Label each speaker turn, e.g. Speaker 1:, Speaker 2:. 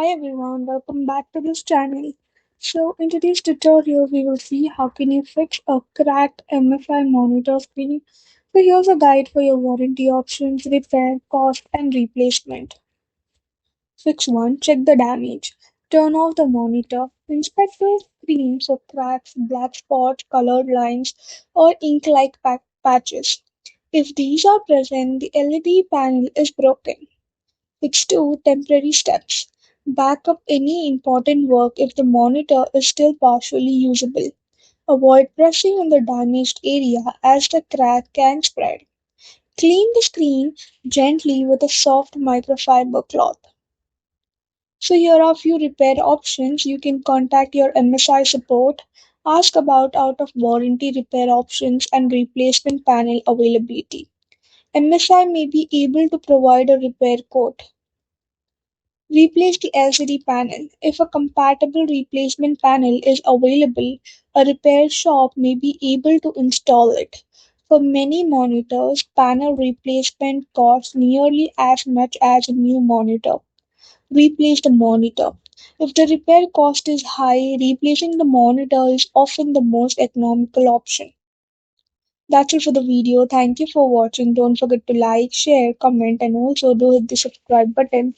Speaker 1: Hi everyone, welcome back to this channel. So in today's tutorial we will see how can you fix a cracked MSI monitor screen. So here's a guide for your warranty options, repair, cost and replacement. Fix 1. Check the damage. Turn off the monitor. Inspect the screen for cracks, black spots, colored lines or ink-like patches. If these are present, the LED panel is broken. Fix 2. Temporary steps. Back up any important work if the monitor is still partially usable. Avoid pressing on the damaged area as the crack can spread. Clean the screen gently with a soft microfiber cloth. So here are a few repair options. You can contact your MSI support, ask about out of warranty repair options and replacement panel availability. MSI may be able to provide a repair quote. Replace the LCD panel. If a compatible replacement panel is available, a repair shop may be able to install it. For many monitors, panel replacement costs nearly as much as a new monitor. Replace the monitor. If the repair cost is high, replacing the monitor is often the most economical option. That's it for the video. Thank you for watching. Don't forget to like, share, comment, and also do hit the subscribe button.